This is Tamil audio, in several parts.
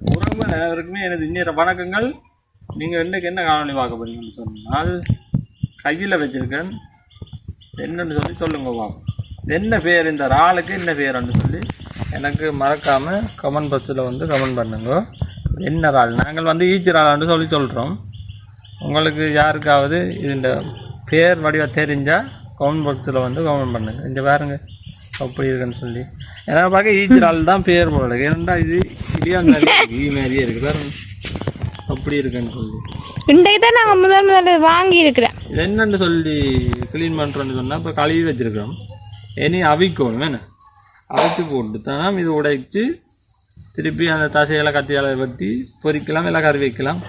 உறவுகள் அனைவருக்குமே எனது இன்னொரு வணக்கங்கள். நீங்கள் இன்றைக்கு என்ன காணொலி பார்க்க போறீங்கன்னு சொன்னால், கையில் வச்சுருக்கேன் என்னன்னு சொல்லி சொல்லுங்க பார்ப்போம். என்ன பேர் இந்த இறாலுக்கு என்ன பேருன்னு சொல்லி எனக்கு மறக்காமல் கமெண்ட் பாக்ஸில் கமெண்ட் பண்ணுங்க. என்ன இறால்? நாங்கள் ஈச்சி இறால்னு சொல்லி சொல்கிறோம். உங்களுக்கு யாருக்காவது இந்த பேர் வடிவாக தெரிஞ்சால் கமெண்ட் பாக்ஸில் கமெண்ட் பண்ணுங்க. இந்த பாருங்க அப்படி இருக்குன்னு சொல்லி எனக்கு பார்க்க ஈச்சி இறால் தான் பேர் போல இருக்கு. ஏன்னா இது இலியான் மாதிரியே இருக்குது பாருங்க, அப்படி இருக்குன்னு சொல்லி இன்றைக்கு தான் நாங்கள் முதல் வாங்கி இருக்கிறேன். இது என்னன்னு சொல்லி க்ளீன் பண்ணுறோன்னு சொன்னால் இப்போ கழுவி வச்சுருக்கிறோம். இனி அவிக்கணும் வேணும், அவிச்சு போட்டு தான் இது உடைச்சி திருப்பி அந்த தசையெல்லாம் கத்தியால வெட்டி பொரிக்கலாம், எல்லாம் கறி வைக்கலாம்.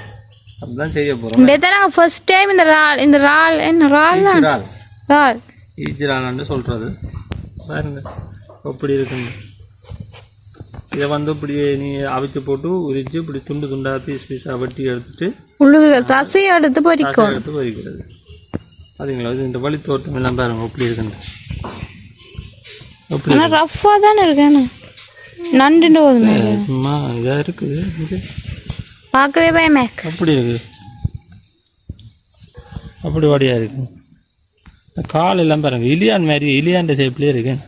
அப்படிதான் செய்ய போகிறோம். நாங்கள் ஃபர்ஸ்ட் டைம் இந்த இறால் என்ன இறால் ஈச்சி இறால்னு சொல்கிறது பாருங்க அப்படி இருக்குங்க. இதை இப்படியே நீ அவிச்சு போட்டு உரிச்சு இப்படி துண்டு துண்டாக பீஸாக வெட்டி எடுத்துட்டு தசையை எடுத்து பொரிக்கிறது. அதுங்களா இது இந்த வழி தோட்டம் எல்லாம் பாருங்க அப்படி இருக்குங்க. அப்படி ரஃப்பாக தானே இருக்கேன், நண்டு சும்மா இதாக இருக்குது, பார்க்கவே பயமே. அப்படி இருக்குது, அப்படி வடியாக இருக்கு. கால் எல்லாம் பாருங்க இலியான் மாதிரி, இலியாண்ட ஷேப்லேயே இருக்கேன்.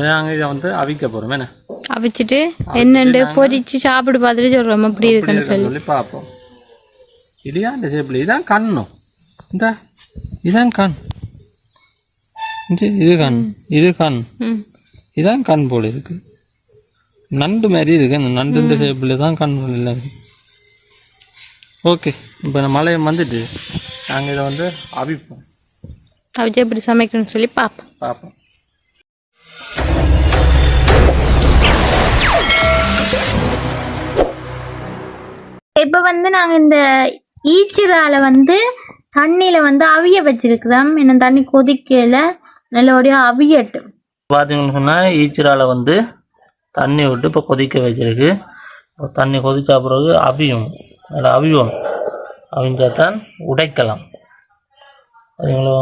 நாங்கள் இதை அவிக்க போகிறோம் வேணா, அவிச்சிட்டு என்னண்டு பொரிச்சு சாப்பிட்டு பார்த்துட்டு சொல்கிறோம் அப்படி இருக்குன்னு சொல்லி பார்ப்போம். இலியாண்ட ஷேப்பில் இதான் கண்ணும், இந்த இதான் கண், இது கண், இது கண், இதான் கண் போல இருக்கு. நண்டு மாதிரி இருக்கு, அந்த நண்டு ஷேப்பில் தான் கண் எல்லாம் இருக்கு. ஓகே, இப்போ மழையை வந்துட்டு நாங்கள் இதை அவிப்போம். அவிச்சு எப்படி சமைக்கணும்னு சொல்லி பார்ப்போம். இப்போ நாங்கள் இந்த ஈச்சிரால தண்ணியில் அவிய வச்சிருக்கிறோம். என்ன தண்ணி கொதிக்கல, நல்லபடியாக அவியட்டும். பார்த்தீங்கன்னு சொன்னால் ஈச்சிரால தண்ணி விட்டு இப்போ கொதிக்க வச்சிருக்கு. தண்ணி கொதிச்ச பிறகு அவியும், அதில் அவியும், அவிஞ்சாதான் உடைக்கலாம். அதுங்களோ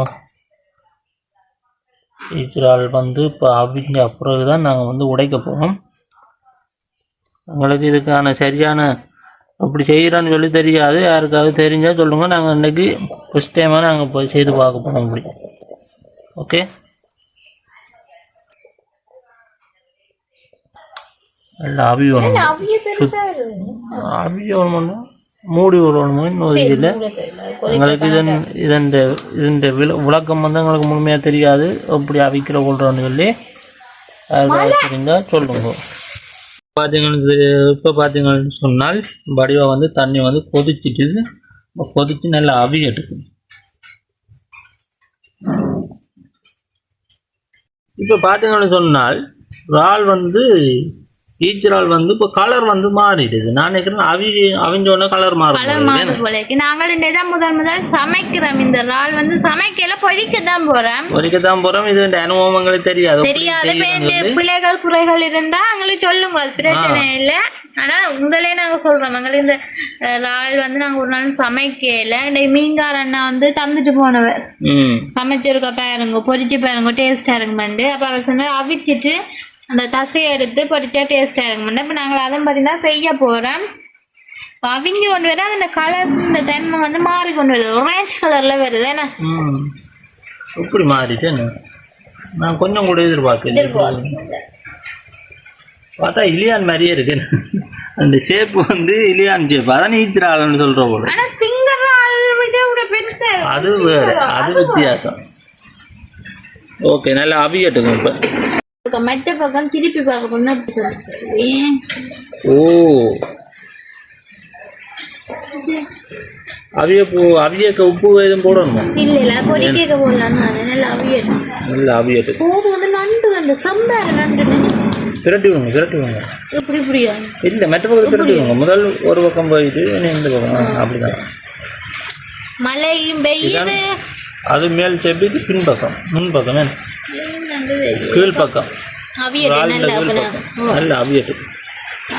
ஈச்சிரால் இப்போ அவிஞ்ச பிறகு தான் நாங்கள் உடைக்க போகிறோம். உங்களுக்கு இதுக்கான சரியான அப்படி செய்கிறான்னு சொல்லி தெரியாது, யாருக்காவது தெரிஞ்சால் சொல்லுங்கள். நாங்கள் இன்றைக்கி ஃபஸ்ட் டைமாக நாங்கள் போய் செய்து பார்க்க போகிறோம் அப்படி. ஓகே, நல்லா அவியணும், அவியணும்னா மூடி விடணுமோ இன்னும் இதில். எங்களுக்கு இதன் விளக்கம் எங்களுக்கு முழுமையாக தெரியாது, அப்படி அவிக்கிற கொள்றோன்னு சொல்லி யாருக்காவது தெரிஞ்சால் சொல்லுங்க. இப்போ பார்த்தீங்கன்னு சொன்னால் வடிவா தண்ணி கொதிச்சுட்டு கொதிச்சு நல்லா அவியட்டுது. இப்போ பார்த்தீங்கன்னு சொன்னால் இறால் ஈச்சிரால் இப்போ கலர் மாறிடுது. நான் நினைக்கிறேன் அவிஞ்சோடனே கலர் மாறும். நாங்கள் முதல் சமைக்கிறோம். இந்த இறால் சமைக்கல பொரிக்கத்தான் போறோம். இது அனுபவம் எங்களுக்கு தெரியாது. பிள்ளைகள் குறைகள் இருந்தா எங்களுக்கு சொல்லுங்க, பிரச்சனை இல்லை. ஆனா உங்களே நாங்க சொல்றோம், எங்களுக்கு இந்த இறால் நாங்க ஒரு நாள் சமைக்கல. இந்த மீன்கார அண்ணா தந்துட்டு போனவர் சமைச்சிருக்க பாருங்க, பொரிச்சு பாருங்க, டேஸ்டா இருக்குமெண்டு. அப்ப அவர் சொன்னார் அவிச்சிட்டு அந்த தசையை எடுத்து பொரிச்சா டேஸ்டாக இருக்கும். இப்போ நாங்கள் அதன் படி தான் செய்ய போகிறோம். அவிஞ்சு கொண்டு வர அந்த கலர், இந்த தன்மை மாறி கொண்டு வருது, ஆரஞ்சு கலரில் வருது. என்ன இப்படி மாறிட்டு நான் கொஞ்சம் கூட எதிர்பார்க்கிறேன். பார்த்தா இலியான் மாதிரியே இருக்கு. அந்த ஷேப் இலியான் ஷேப், அதான் ஈச்சிரால்னு சொல்கிற போல. ஆனால் சிங்கர் அது வேறு, அது வித்தியாசம். ஓகே, நல்லா அவியட்டுங்க. இப்போ மற்ற பக்கம் திருப்பி பார்க்க போனா அவியக்க உப்பு எதுவும் போடணும் இல்ல, பொரிக்க போடலாம். நல்லா அவியட்டும், நல்லா அவியட்டும். போது நண்டு செம்பாரு நண்டு பிரட்டி விடுங்க. இப்படி இப்படியா இல்லை, மற்ற பக்கம் பிரட்டி விடுங்க. முதல் ஒரு பக்கம் போயிட்டு இந்த பக்கம் அப்படிதான். மழையும் பெய்யுது, அது மேல் செப்பிட்டு பின்பக்கம், முன்பக்கம், கீழ் பக்கம் நல்லா அவியட்டும்.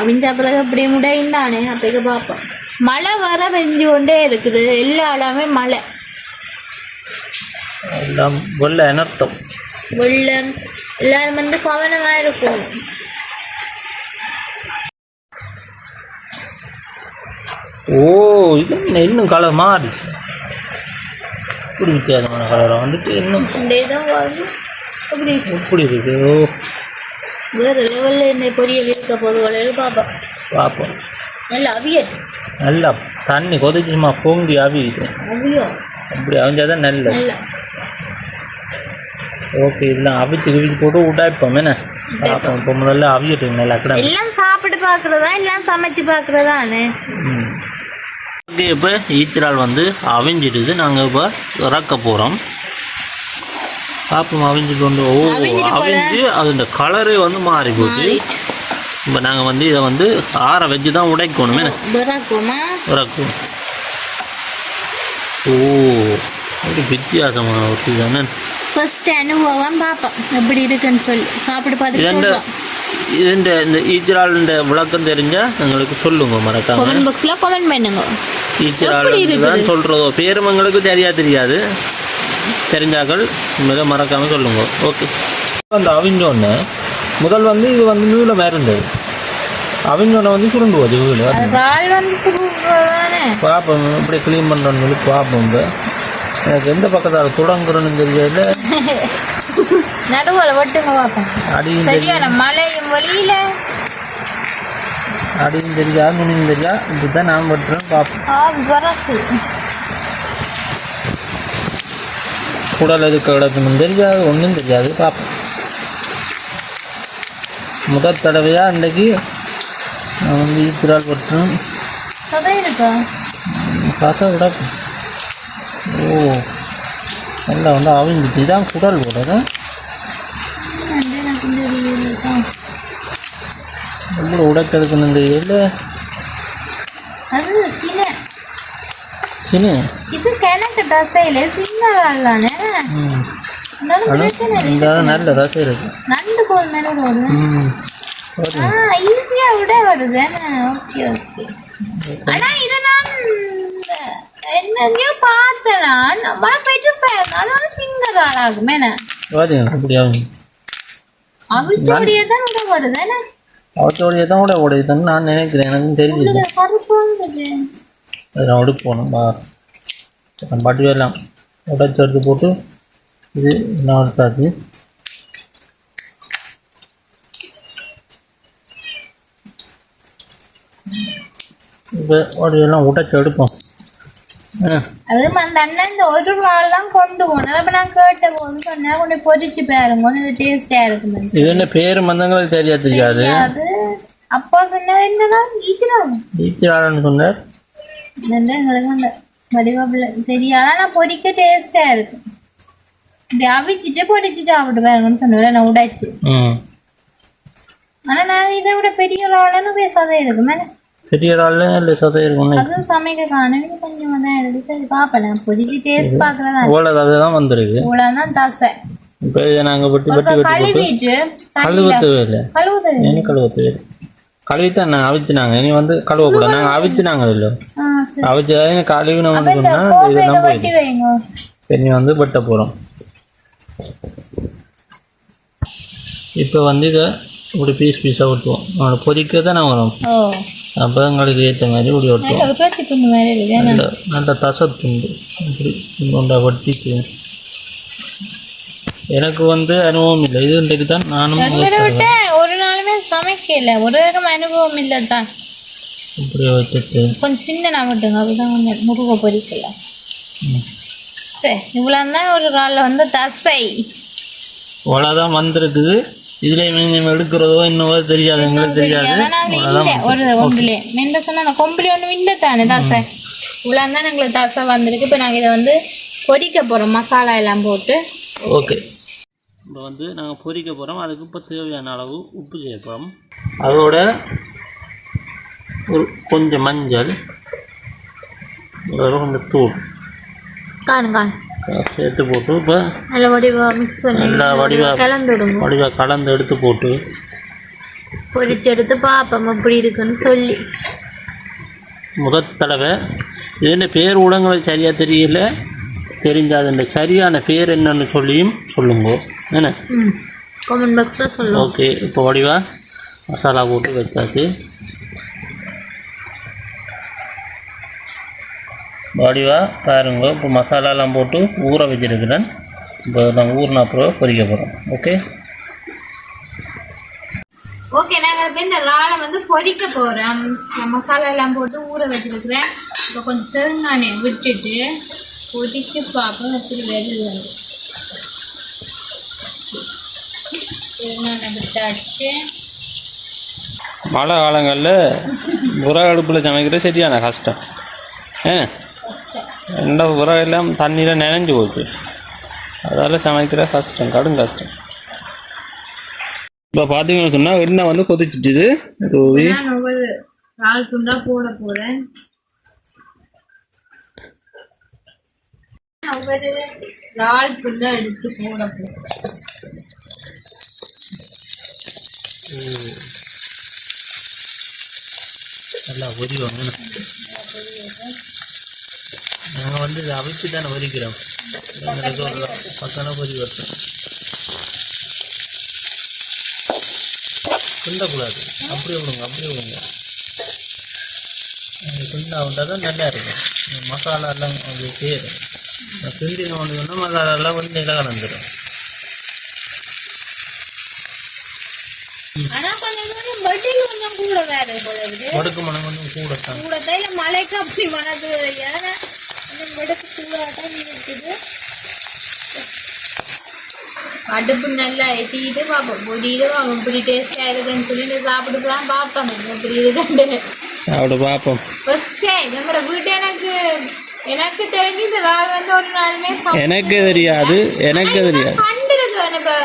அவிஞ்ச பிறகு அப்படியே முடைந்தானே அப்போ பார்ப்போம். மழை வர பெஞ்சு கொண்டே இருக்குது, எல்லா இடமே மழை. எல்லாம் வெள்ள அனர்த்தம், வெள்ளம். எல்லாரும் கவனமாக இருக்கும். ஓ இது இன்னும் கலர் மாறிச்சு. இப்படி வித்தியாசமான கலரை வந்துட்டு இன்னும் இப்படி இருக்கு. ஓ வேறு லெவலில் இந்த பொரியல் இருக்க போது பார்ப்போம் பார்ப்போம். நல்லா அவியட் நல்லா தண்ணி கொதிச்சுமா பொங்கி அவியுது. அவியோ அப்படி அவிஞ்சாதான் நல்லது. ஓகே இதெல்லாம் அவிச்சு போட்டு உடாய்ப்போம் என்ன பார்ப்போம். இப்போ முதல்ல அவியட்டு நல்லா கடை எல்லாம் சாப்பிட்டு பார்க்குறதா எல்லாம் சமைச்சு பார்க்குறதானே. ஓகே இப்போ ஈத்திரால் வந்து அவிஞ்சிடுது. நாங்கள் இப்போ இறக்க போகிறோம். பார்ப்போம் அவிஞ்சிட்டு கொண்டு. ஓ அவிஞ்சு அதோட கலரே வந்து மாறி போச்சு. இப்போ நாங்கள் வந்து இதை வந்து ஆற வச்சு தான் உடைக்கணும். இறக்கும். ஓ அப்படி வித்தியாசமான ஒரு தானே. ஃபர்ஸ்ட் அனுபவம் பார்ப்போம் எப்படி இருக்குன்னு சொல்லி சாப்பிட்டு பார்த்துட்டு இந்த ஈத்திரால் விளக்கம் தெரிஞ்சால் எங்களுக்கு சொல்லுங்க மறக்காம கமெண்ட் பாக்ஸில் கமெண்ட் பண்ணுங்க. ஈத்திரால் சொல்கிறதோ பேரும் எங்களுக்கு தெரியாது. தெரிஞ்சாக்கள் மிக மறக்காமல் சொல்லுங்க. ஓகே அந்த அவிஞ்சோன்னு முதல் வந்து இது வந்து நூலை மருந்தது. அவிஞ்சோனை வந்து சுருண்டு போச்சு வீடு. பார்ப்போம் இப்படி க்ளீன் பண்ணுறோன்னு சொல்லி பார்ப்போம். இப்போ எனக்கு எந்த பக்கத்தால் தொடங்குறோன்னு தெரியல. நடுவில் வட்டுங்க பார்ப்போம். சரியான மழையும் வழியில் அடியும் தெரியா நுனியும் தெரியா இப்படிதான் நான் வெட்டுறேன் பார்ப்போம். குடல் எதுக்கு கிடக்கணும் தெரியாது, ஒன்றும் தெரியாது. பார்ப்போம். முதல் தடவையாக அன்றைக்கு நான் வந்து ஈத்திரால் வெட்டுறேன். காசா கிடக்கும். ஓ நல்லா வந்து அவிஞ்சிச்சு. தான் குடல் போடுறது ரொம்ப உடைத்தெடுக்கணும் தெரியல. சின்ன இது கிணக்கு தசையில சின்ன நல்ல தசை இருக்கு. நண்டு போது மேல ஈஸியா விட வருது. Okay okay. ஆனா இதை நான் என்னையோ பார்த்தேன். போயிட்டு அது வந்து சிங்கர் ஆளாகும். என்ன அவிச்சோடியே தான் விட வருது. என்ன அவற்றோடைய தான் கூட உடையுதுன்னு நான் நினைக்கிறேன். எனக்கும் தெரியுது. அதை நான் உடுப்போணும். நம்ம பாட்டு எல்லாம் உடைச்சி எடுத்து போட்டு இது என்ன எடுத்தாச்சு. இப்போ உடையெல்லாம் உடைச்சி எடுப்போம். அது அந்த அண்ணன் இந்த ஒரு நாள் தான் கொண்டு போனேன். அப்போ நான் கேட்ட போது சொன்னேன் கொண்டு பொரிச்சு பாருங்க இது டேஸ்டாக இருக்கும். இது என்ன பேர் மந்தங்களுக்கு தெரியாது. அப்பா சொன்னார் என்னன்னா ஈத்திரால்னு சொன்னார். எங்களுக்கு அந்த வடிவாப்பில் தெரியாது. ஆனால் பொரிக்க டேஸ்டாக இருக்கும். இப்படி அவிச்சிட்டு பொரிச்சு சாப்பிட்டு பாருங்கன்னு சொன்னேன் நான் உடைச்சு. ஆனால் நான் இதை விட பெரிய ரோலன்னு பேசாதே இருக்குமே. பெரிய ரோல்ல இல்லை சதை இருக்கும். அது சமைக்க காணும் கொஞ்சமாக தான் இருக்குது. சரி பார்ப்பேன் பொரிச்சு டேஸ்ட் பார்க்குறதா. ஓலை தசை தான் வந்துருக்கு. ஓலை தான் தசை. இப்போ இதை நாங்கள் கழுவிட்டு கழுவத்தவே இல்லை. கழுவத்தவே இல்லை. கழுவித்தான் நாங்கள் அவித்துனாங்க. இனி வந்து கழுவக்கூடாது. நாங்கள் அவித்துனாங்க இல்லை அவிச்சு கழுவினோம்னு சொன்னால் இதெல்லாம் போயிடும். இனி வந்து வெட்ட போகிறோம். இப்போ வந்து இதை இப்படி பீஸாக வெட்டுவோம். அவனை பொதிக்க தானே வரும். அப்போ எங்களுக்கு ஏற்ற மாதிரி இப்படி வெட்டுவோம். நல்ல தசை துண்டு இப்படி கொண்டா வெட்டிச்சு. எனக்கு வந்து அனுபவம் இல்லை. இது இன்றைக்கு தான் நானும் ஒரு நாளுமே சமைக்கல. ஒரு அனுபவம் இல்லை தான். இப்படி வச்சுட்டு கொஞ்சம் சின்ன விட்டுங்க. அப்படிதான் கொஞ்சம் முருகை பொரிக்கலாம். சரி இவ்வளோ தான் ஒரு நாளில் வந்து தசை இவ்வளோதான் வந்திருக்குது. இதுல நீங்க எடுக்கிறதோ என்னவோ தெரியாது. எங்களுக்கு தெரியாது. ஒரு ஒன்றுலே மெண்ட சொன்னா கொம்பளி ஒன்றும் இல்லை தானே தசை. இவ்வளோ தான் எங்களுக்கு தசை வந்திருக்கு. இப்போ நாங்கள் இதை வந்து பொரிக்க போகிறோம் மசாலா எல்லாம் போட்டு. ஓகே இப்போ வந்து நாங்கள் பொரிக்க போகிறோம். அதுக்கு இப்போ தேவையான அளவு உப்பு சேர்ப்போம். அதோட ஒரு கொஞ்சம் மஞ்சள், கொஞ்சம் தூள் சேர்த்து போட்டு இப்போ நல்லா வடிவாக மிக்ஸ் பண்ணி நல்லா வடிவாக கலந்து எடுத்து போட்டு பொரிச்சு எடுத்து பார்ப்போம் எப்படி இருக்குன்னு சொல்லி. முதல் தடவை இதுன்னு பேர் ஊடகங்கள் சரியாக தெரியல. தெரிஞ்சாது இந்த சரியான பேர் என்னன்னு சொல்லியும் சொல்லுங்க. என்ன கமெண்ட் பாக்ஸில் சொல்லுங்கள். ஓகே இப்போ வடிவா மசாலா போட்டு வச்சாச்சு. வடிவாக பாருங்க. இப்போ மசாலாலாம் போட்டு ஊற வச்சுருக்கிறேன். இப்போ நான் ஊறின அப்புறம் பொரிக்க போகிறோம். ஓகே ஓகே, நாங்கள் இப்போ இந்த இறாலை வந்து பொரிக்க போகிறோம். மசாலா எல்லாம் போட்டு ஊற வச்சுருக்கிறேன். இப்போ கொஞ்சம் தேங்காய் விட்டுட்டு பொரிச்சு பார்ப்போம் எப்படி வருது. தேங்காய் விட்டாச்சு. மழை காலங்களில் விறகு அடுப்பில் சமைக்கிறது சரியான கஷ்டம். ரெண்டா விறகெல்லாம் தண்ணியில் நனைஞ்சு போச்சு. அதால் சமைக்கிற கஷ்டம், கடும் கஷ்டம். இப்போ பார்த்தீங்கன்னு சொன்னால் எண்ணெய் வந்து கொதிச்சிட்டுது. ரூவி ஒவ்வொரு இறால் துண்டா போட போகிறேன். ஒவ்வொரு இறால் துண்டா எடுத்து போட போகிறேன். நல்லா பொரிவாங்க. நாங்கள் வந்து இதை அவிச்சு தானே பொரிக்கிறோம். பக்கம் பொரி வைப்போம். துண்டக்கூடாது. அப்படியே விடுங்க, அப்படியே விடுங்க. துண்டா விட்டால் தான் நல்லா இருக்கும். மசாலா எல்லாம் அது சேரும். துண்டின ஒன்று சொன்னால் மசாலா எல்லாம் வந்து நில கலந்துடும். வடுக்கு மனம் கொஞ்சம் கூடத்தான். மழைக்கு அப்படி மனது வடுக்கு சூடாட்டம் இருக்குது. அடுப்பு நல்லா எட்டிட்டு பார்ப்போம். பொடியுது பார்ப்போம். இப்படி டேஸ்டாக இருக்குன்னு சொல்லிட்டு சாப்பிட்டுக்கலாம் பார்ப்போம். இப்படி இருக்குன்னு சாப்பிட பார்ப்போம். ஃபர்ஸ்ட் டைம் எங்களோட வீட்டு எனக்கு தெரிஞ்சு இந்த இறால் வந்து ஒரு நாளுமே எனக்கு தெரியாது. கண்டிருக்கிறேன். இப்போ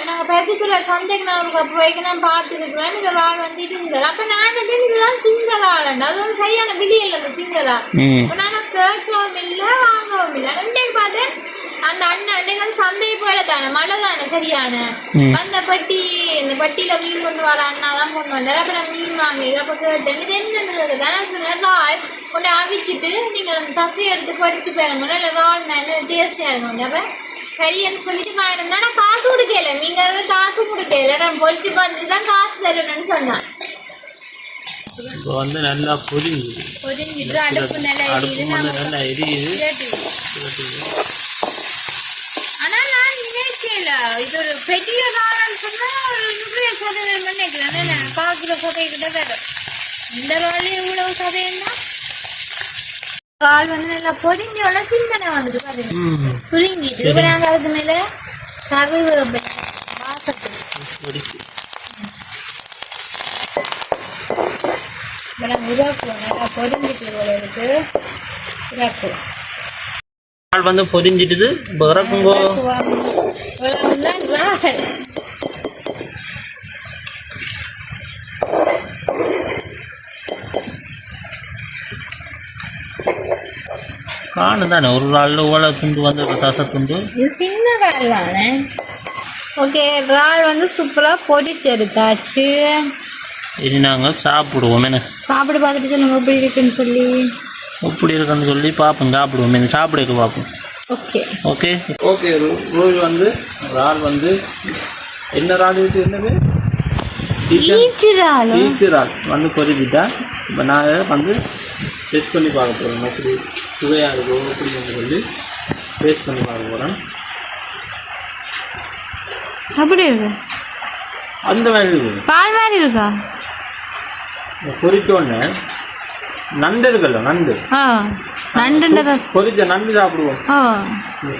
நாங்கள் பருத்துக்கிற சந்தைக்கு நான் ஒரு போய்க்கு நான் பார்த்துருக்குறேன். இந்த இறால் வந்து இது இருந்தது. அப்போ நான் இதுதான் சிங்கரால். அது வந்து சரியான விடியல் அந்த சிங்கரா. இப்போ நான் கேட்கவும் இல்லை வாங்கவும் இல்லை. ரெண்டைக்கு பார்த்தேன். அந்த அண்ணன் அன்னைக்கு வந்து சந்தையை போயில தானே மழை தானே சரியான அந்த இந்த பட்டியில மீன் கொண்டு வர அண்ணா தான் கொண்டு வந்தார். அப்ப நான் மீன் வாங்கி அப்ப கேட்டேன் இது என்ன இறால் கொண்டு அவிச்சிட்டு நீங்க தசையை எடுத்து படிச்சு போயிடணும். இல்லை இறால் நல்ல டேஸ்டியா இருக்கும். அப்ப சரின்னு சொல்லிட்டு வாங்கிட்டு ஆனா காசு கொடுக்கல. நீங்க காசு கொடுக்கல. நான் பொறிச்சு பார்த்துட்டு தான் காசு தரணும்னு சொன்னான். இப்போ வந்து நல்லா பொரிஞ்சிட்டு அடுப்பு நல்லா எரியுது. ஆனா நான் நினைக்கல இது ஒரு பெரிய இறால்னு சொன்னா ஒரு 100 நினைக்கிறேன். காக்கிற சதைக்கிட்ட வேற இந்த இறாலே இவ்வளவு சதைன்னா இறால் வந்து நல்லா பொரிஞ்சோட சிந்தனை வந்துட்டு பாருங்க சுருங்கிட்டு. இப்ப நாங்க அதுக்கு மேல கருவேப்பிலை வாசத்துக்கு உருவாக்குவோம். நல்லா பொரிஞ்சிட்டு இருக்கு இறக்குவோம். வந்து பொரிஞ்சிட்டுது. இறக்குங்கோ. காணும் தானே ஒரு நாளில் ஓலை துண்டு வந்து தசை துண்டு. இது சின்ன இறால் தானே. ஓகே, இறால் வந்து சூப்பராக பொரிச்சு எடுத்தாச்சு. இனி நாங்கள் சாப்பிடுவோம். என்ன சாப்பிட்டு பார்த்துட்டு சொல்லுங்க எப்படி இருக்குன்னு சொல்லி. எப்படி இருக்குன்னு சொல்லி பார்ப்போம். சாப்பிடுவோம். என்ன சாப்பிடுக்க பார்ப்போம். Okay okay okay. ரூல் வந்து இறால் வந்து என்ன இறால் இது என்னது ஈச்சிரால் வந்து பொரிஞ்சிட்டா. இப்போ நான் வந்து டெஸ்ட் பண்ணி பார்க்க போகிறேன். எப்படி சுவையாக இருக்கும் அப்படின்னு சொல்லி டேஸ்ட் பண்ணி பார்க்க போகிறேன். அப்படி இருக்கு அந்த மாதிரி இருக்குது. பால் மாதிரி இருக்கா? பொரிச்சோடனே நண்டு இருக்குல்ல, நண்டு பொரிச்ச நண்டு சாப்பிடுவோம்.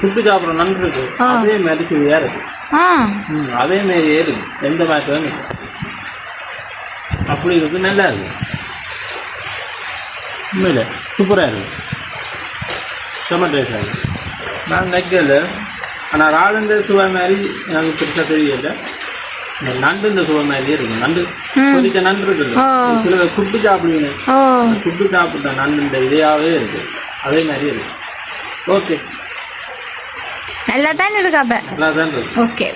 சுட்டு சாப்பிட்ற நண்டு இருக்கு. அதே மாதிரி சுவையாக இருக்கு. அதே மாதிரியே இருக்கு. எந்த மாதிரி வேணும் அப்படி இருக்கு. நல்லா இருக்கு. உண்மையில சூப்பராக இருக்கு. செம்ம டேஸ்டாக இருக்கு. நான் நினைக்கல. ஆனால் இறாலுன்ற சுவை மாதிரி எனக்கு பெருசாக தெரியல. நண்டு இந்த சுவை மாதிரியே இருக்கு. நண்டு பொரிச்ச நண்டு இருக்குல்ல, சில சுட்டு சாப்பிடுவீங்க. சுட்டு சாப்பிட்ட நண்டு இந்த இதையாகவே இருக்கு. அதே மாதிரியே இருக்கு. ஓகே, நல்லா தான் இருக்கா? நல்லா தான் இருக்கு. ஓகே,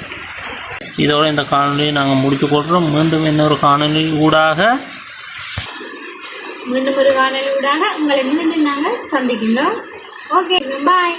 இதோட இந்த காணொலியை நாங்கள் முடித்து கொள்கிறோம். மீண்டும் இன்னொரு காணொலி ஊடாக உங்களை மீண்டும் நாங்கள் சந்திக்கின்றோம். ஓகே, பாய்.